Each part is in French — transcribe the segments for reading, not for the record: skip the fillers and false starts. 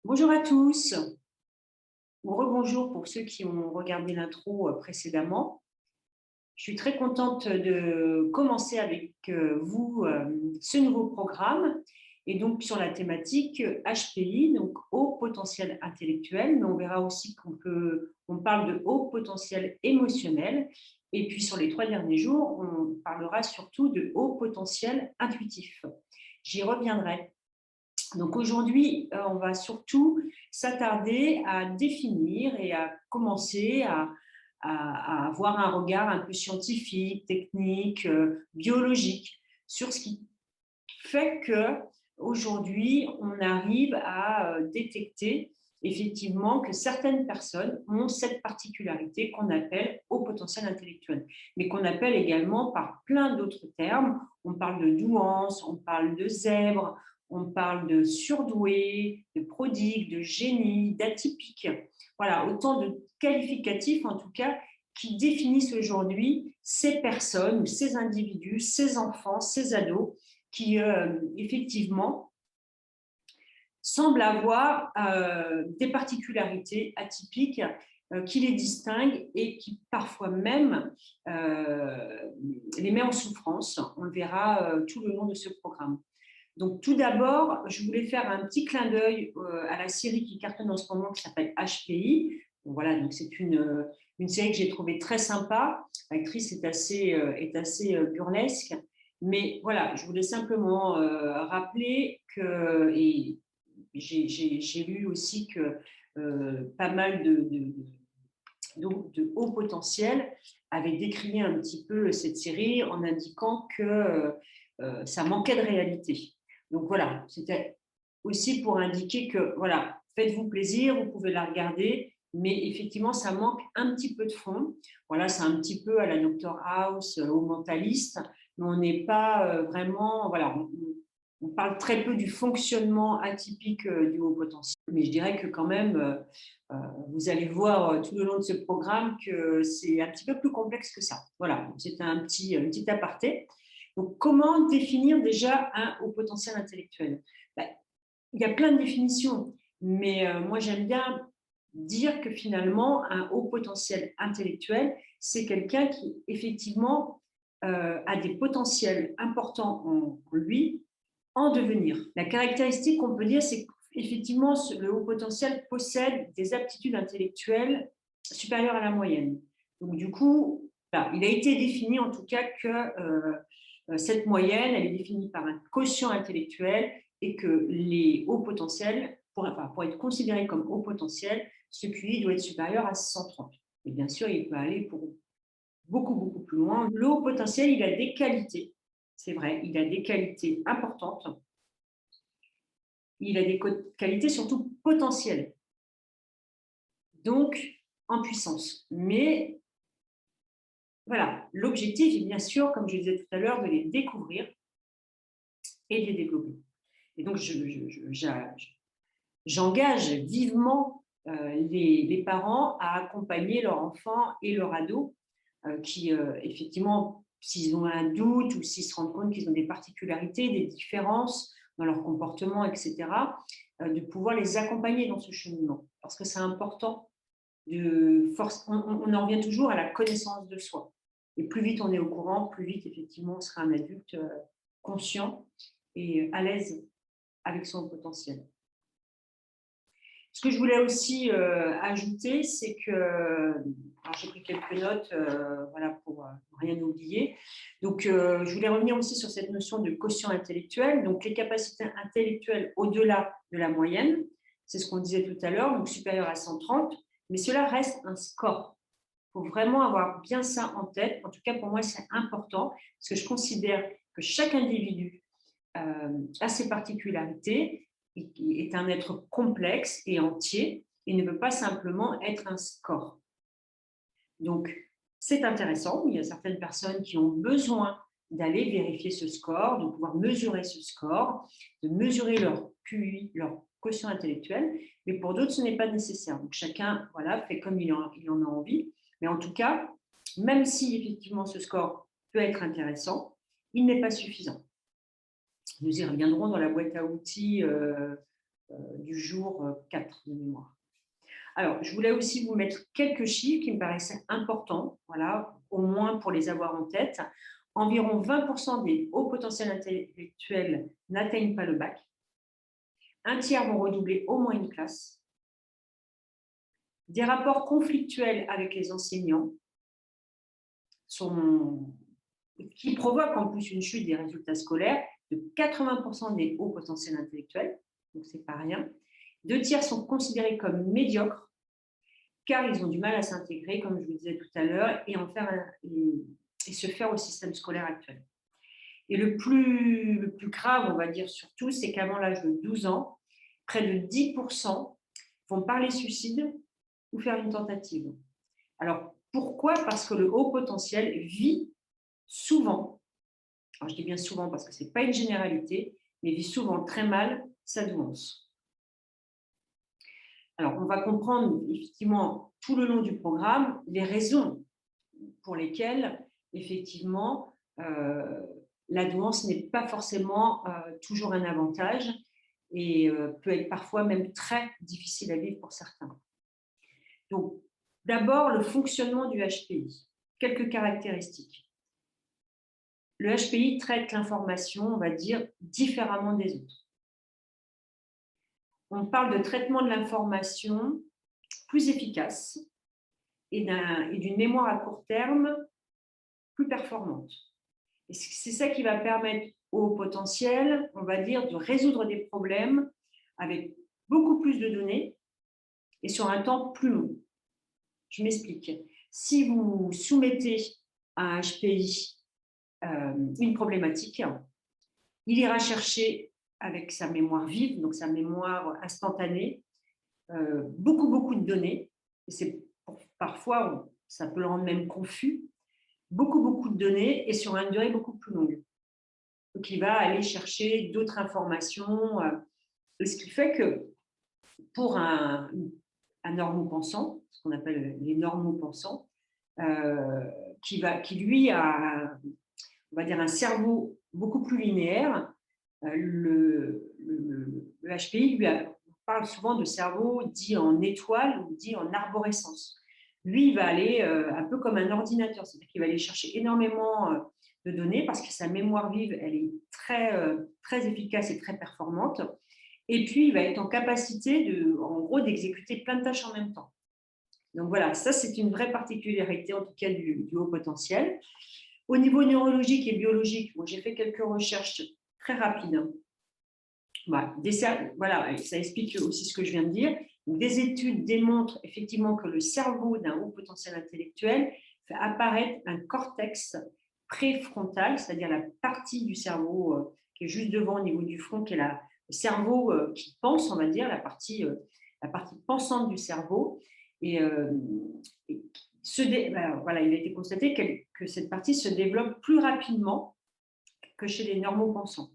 Bonjour à tous, ou rebonjour pour ceux qui ont regardé l'intro précédemment. Je suis très contente de commencer avec vous ce nouveau programme et donc sur la thématique HPI, donc haut potentiel intellectuel, mais on verra aussi on parle de haut potentiel émotionnel. Et puis sur les 3 derniers jours, on parlera surtout de haut potentiel intuitif. J'y reviendrai. Donc aujourd'hui, on va surtout s'attarder à définir et à commencer à avoir un regard un peu scientifique, technique, biologique sur ce qui fait qu'aujourd'hui, on arrive à détecter effectivement que certaines personnes ont cette particularité qu'on appelle haut potentiel intellectuel, mais qu'on appelle également par plein d'autres termes. On parle de douance, on parle de zèbre, on parle de surdoué, de prodigue, de génie, d'atypique. Voilà, autant de qualificatifs en tout cas qui définissent aujourd'hui ces personnes, ces individus, ces enfants, ces ados qui effectivement semblent avoir des particularités atypiques qui les distinguent et qui parfois même les met en souffrance. On le verra tout le long de ce programme. Donc tout d'abord, je voulais faire un petit clin d'œil à la série qui cartonne en ce moment qui s'appelle HPI. Donc voilà, donc c'est une série que j'ai trouvée très sympa. L'actrice est assez burlesque. Mais voilà, je voulais simplement rappeler que, et j'ai lu aussi que pas mal de hauts potentiels avaient décrié un petit peu cette série en indiquant que ça manquait de réalité. Donc voilà, c'était aussi pour indiquer que voilà, faites-vous plaisir, vous pouvez la regarder, mais effectivement, ça manque un petit peu de fond. Voilà, c'est un petit peu à la Dr House, au mentaliste, mais on n'est pas vraiment, voilà, on parle très peu du fonctionnement atypique du haut potentiel, mais je dirais que quand même, vous allez voir tout le long de ce programme que c'est un petit peu plus complexe que ça. Voilà, c'est un petit aparté. Donc, comment définir déjà un haut potentiel intellectuel? Ben, il y a plein de définitions, mais moi j'aime bien dire que finalement, un haut potentiel intellectuel, c'est quelqu'un qui effectivement a des potentiels importants en lui en devenir. La caractéristique qu'on peut dire, c'est qu'effectivement, le haut potentiel possède des aptitudes intellectuelles supérieures à la moyenne. Donc, du coup, là, il a été défini en tout cas que cette moyenne, elle est définie par un quotient intellectuel et que les hauts potentiels, pour être considérés comme haut potentiel, ce QI doit être supérieur à 130. Et bien sûr, il peut aller pour beaucoup plus loin. Le haut potentiel, il a des qualités, c'est vrai, il a des qualités importantes. Il a des qualités surtout potentielles, donc en puissance. Mais voilà, l'objectif est bien sûr, comme je disais tout à l'heure, de les découvrir et de les développer. Et donc, j'engage vivement les parents à accompagner leur enfant et leur ado qui, effectivement, s'ils ont un doute ou s'ils se rendent compte qu'ils ont des particularités, des différences dans leur comportement, etc., de pouvoir les accompagner dans ce cheminement. Parce que c'est important on en revient toujours à la connaissance de soi. Et plus vite on est au courant, plus vite, effectivement, on sera un adulte conscient et à l'aise avec son potentiel. Ce que je voulais aussi ajouter, c'est que, alors j'ai pris quelques notes, voilà, pour rien oublier. Donc, je voulais revenir aussi sur cette notion de quotient intellectuel. Donc, les capacités intellectuelles au-delà de la moyenne, c'est ce qu'on disait tout à l'heure, donc supérieur à 130, mais cela reste un score. Il faut vraiment avoir bien ça en tête. En tout cas, pour moi, c'est important parce que je considère que chaque individu a ses particularités, est un être complexe et entier et ne peut pas simplement être un score. Donc, c'est intéressant. Il y a certaines personnes qui ont besoin d'aller vérifier ce score, de pouvoir mesurer ce score, de mesurer leur QI, leur quotient intellectuel, mais pour d'autres, ce n'est pas nécessaire. Donc, chacun voilà, fait comme il en a envie. Mais en tout cas, même si effectivement ce score peut être intéressant, il n'est pas suffisant. Nous y reviendrons dans la boîte à outils du jour 4 de mémoire. Alors, je voulais aussi vous mettre quelques chiffres qui me paraissaient importants, voilà, au moins pour les avoir en tête. Environ 20% des hauts potentiels intellectuels n'atteignent pas le bac. Un tiers vont redoubler au moins une classe. Des rapports conflictuels avec les enseignants qui provoquent en plus une chute des résultats scolaires de 80% des hauts potentiels intellectuels, donc c'est pas rien. 2 tiers sont considérés comme médiocres car ils ont du mal à s'intégrer, comme je vous disais tout à l'heure, et se faire au système scolaire actuel. Et le plus grave, on va dire surtout, c'est qu'avant l'âge de 12 ans, près de 10% vont parler suicide ou faire une tentative. Alors, pourquoi? Parce que le haut potentiel vit souvent, alors je dis bien souvent parce que ce n'est pas une généralité, mais vit souvent très mal sa douance. Alors, on va comprendre effectivement tout le long du programme les raisons pour lesquelles, effectivement, la douance n'est pas forcément toujours un avantage et peut être parfois même très difficile à vivre pour certains. Donc, d'abord, le fonctionnement du HPI. Quelques caractéristiques. Le HPI traite l'information, on va dire, différemment des autres. On parle de traitement de l'information plus efficace et d'une mémoire à court terme plus performante. Et c'est ça qui va permettre au potentiel, on va dire, de résoudre des problèmes avec beaucoup plus de données et sur un temps plus long. Je m'explique. Si vous soumettez à un HPI une problématique, il ira chercher avec sa mémoire vive, donc sa mémoire instantanée, beaucoup de données. Et parfois, ça peut le rendre même confus. Beaucoup de données et sur une durée beaucoup plus longue. Donc, il va aller chercher d'autres informations. Ce qui fait que pour un normopensant, ce qu'on appelle les normopensants, qui lui a, on va dire, un cerveau beaucoup plus linéaire, le HPI parle souvent de cerveau dit en étoile ou dit en arborescence. Lui, il va aller un peu comme un ordinateur, c'est-à-dire qu'il va aller chercher énormément de données parce que sa mémoire vive, elle est très efficace et très performante. Et puis, il va être en capacité, en gros, d'exécuter plein de tâches en même temps. Donc voilà, ça, c'est une vraie particularité, en tout cas, du haut potentiel. Au niveau neurologique et biologique, j'ai fait quelques recherches très rapides. Voilà, ça explique aussi ce que je viens de dire. Des études démontrent effectivement que le cerveau d'un haut potentiel intellectuel fait apparaître un cortex préfrontal, c'est-à-dire la partie du cerveau qui est juste devant au niveau du front, qui est le cerveau qui pense, on va dire, la partie pensante du cerveau. Et voilà, il a été constaté que cette partie se développe plus rapidement que chez les normopensants.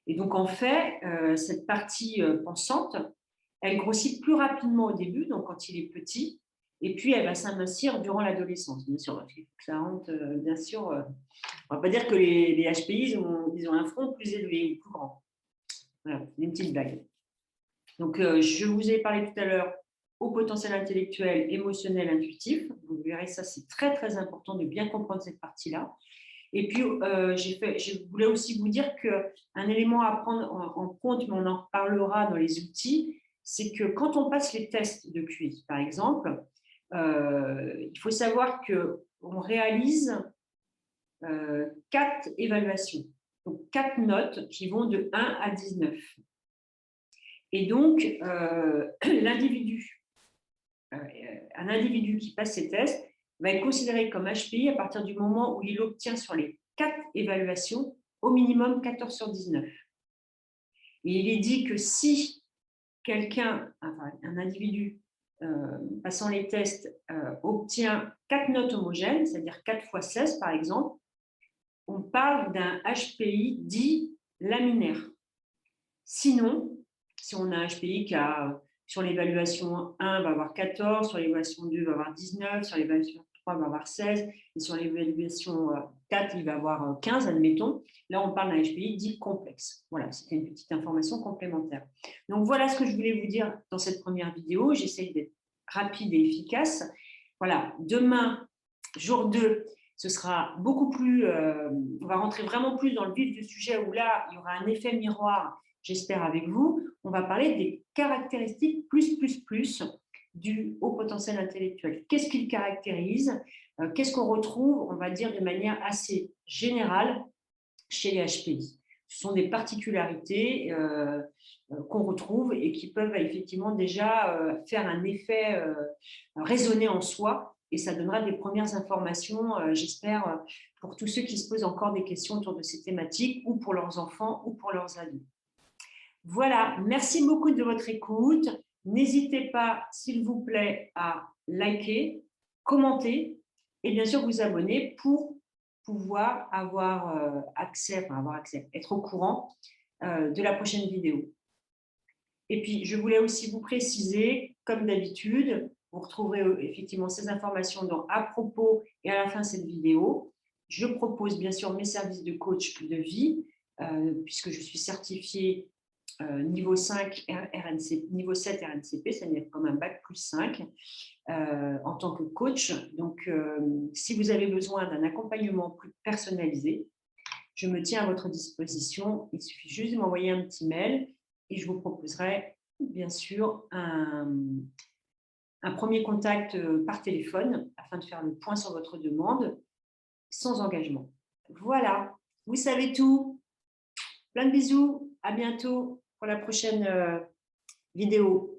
Et donc, en fait, cette partie pensante, elle grossit plus rapidement au début, donc quand il est petit, et puis elle va s'amincir durant l'adolescence. Bien sûr, ça rentre, bien sûr, on ne va pas dire que les HPI, ils ont un front plus élevé ou plus grand. Voilà, une petite blague. Donc, je vous ai parlé tout à l'heure au potentiel intellectuel, émotionnel, intuitif. Vous verrez, ça, c'est très important de bien comprendre cette partie-là. Et puis, je voulais aussi vous dire qu'un élément à prendre en compte, mais on en reparlera dans les outils, c'est que quand on passe les tests de QI, par exemple, il faut savoir qu'on réalise 4 évaluations, donc 4 notes qui vont de 1 à 19. Et donc, un individu qui passe ces tests va être considéré comme HPI à partir du moment où il obtient sur les 4 évaluations au minimum 14 sur 19. Et il est dit que si un individu passant les tests obtient 4 notes homogènes, c'est-à-dire 4 fois 16 par exemple, on parle d'un HPI dit laminaire. Sinon, si on a un HPI qui a sur l'évaluation 1 va avoir 14, sur l'évaluation 2 va avoir 19, sur l'évaluation 3 va avoir 16, et sur l'évaluation 4, il va avoir 15, admettons. Là, on parle d'un HPI dit complexe. Voilà, c'était une petite information complémentaire. Donc, voilà ce que je voulais vous dire dans cette première vidéo. J'essaye d'être rapide et efficace. Voilà, demain, jour 2, ce sera beaucoup plus… on va rentrer vraiment plus dans le vif du sujet où là, il y aura un effet miroir, j'espère, avec vous. On va parler des caractéristiques plus du haut potentiel intellectuel. Qu'est-ce qu'il caractérise? Qu'est-ce qu'on retrouve, on va dire, de manière assez générale chez les HPI? Ce sont des particularités qu'on retrouve et qui peuvent effectivement déjà faire un effet résonner en soi, et ça donnera des premières informations, j'espère, pour tous ceux qui se posent encore des questions autour de ces thématiques, ou pour leurs enfants ou pour leurs ados. Voilà, merci beaucoup de votre écoute. N'hésitez pas, s'il vous plaît, à liker, commenter et bien sûr vous abonner pour pouvoir avoir accès, être au courant de la prochaine vidéo. Et puis, je voulais aussi vous préciser, comme d'habitude, vous retrouverez effectivement ces informations dans à propos et à la fin de cette vidéo. Je propose bien sûr mes services de coach de vie, puisque je suis certifiée niveau 5 RNC, niveau 7 RNCP, c'est-à-dire comme un bac plus 5 en tant que coach. Donc, si vous avez besoin d'un accompagnement plus personnalisé, je me tiens à votre disposition. Il suffit juste de m'envoyer un petit mail et je vous proposerai bien sûr un premier contact par téléphone afin de faire le point sur votre demande sans engagement. Voilà, vous savez tout. Plein de bisous, à bientôt pour la prochaine vidéo.